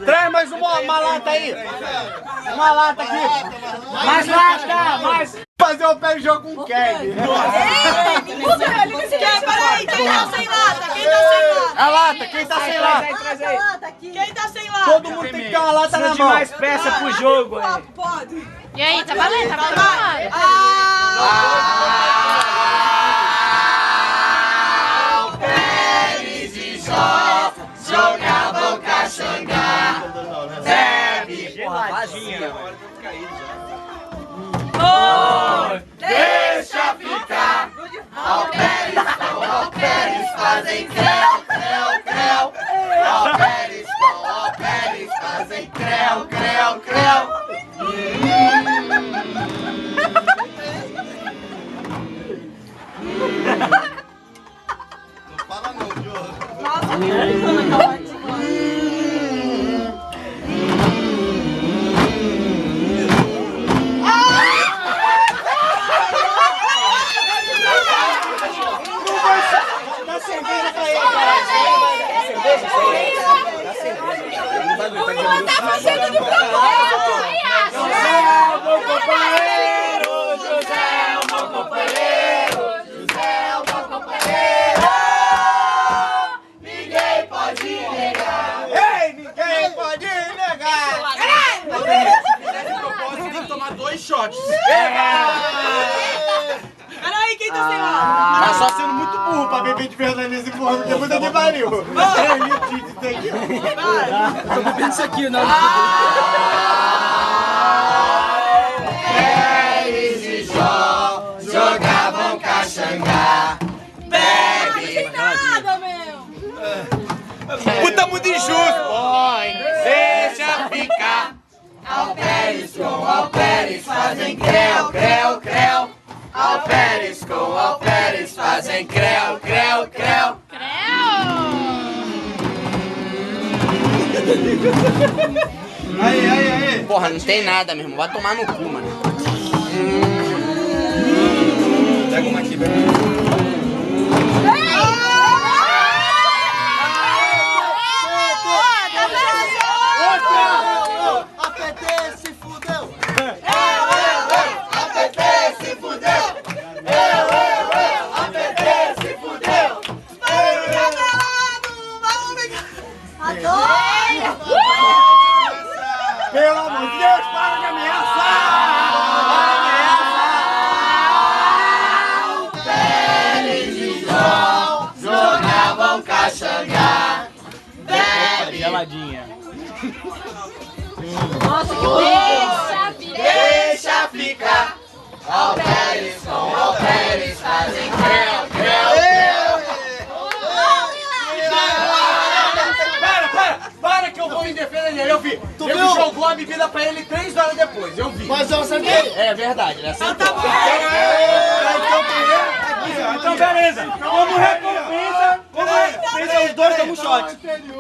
Traz mais uma lata aí. Uma lata aqui. Mais lata, mais. Fazer o pé de jogo com o Kevin. Peraí, quem tá sem lata? Quem tá sem lata? A lata, quem tá sem lata? Quem tá sem lata? Todo mundo tem que ter uma lata na mão. mais peça pro jogo, hein? Pode. E aí, tá valendo? Tá valendo? Pérez e Jó jogavam caxangá. Bebe, Geladinha. deixa ficar. Ao Pérez fazem creu, creu, creu. Ao Pérez fazem creu, creu, creu. Não fala não, Diogo. Nossa, que ótimo. Dá cerveja pra ele, caralho. Dá cerveja. Tá fazendo de propósito! José, o meu companheiro. José, o meu companheiro. José, o meu companheiro. Ninguém pode negar. Ei, ninguém pode negar. Tem que tomar 2 shots. Peraí, quem tá sem lata? Tá só sendo muito burro pra beber de verdade nesse porra, porque puta que pariu. Entendeu? Eu tô bebendo isso aqui, né? Pérez e Jó jogavam caxangá. Bebe, Nada, meu. Puta muito injusto. deixa ficar. Ao Pérez fazem creu, creu, creu. Ao Pérez fazem creu, creu, creu. Aí. Porra, não tem nada, meu irmão. Vai tomar no cu, mano. Pega uma aqui, velho. A PT se fudeu. A PT se fudeu. A PT se fudeu. Pelo amor de Deus, para de ameaçar. Pérez e Jó jogavam caxangá. Bebe, Geladinha. Nossa, que deixa ficar. Ao Pérez fazem creu, creu. Para que eu vou em defesa dele. Eu vi. Ele jogou a bebida pra ele 3 horas depois. Eu vi. Mas eu acertei. É verdade, ele acertou. Então, beleza. Como recompensa, os dois damos um shot.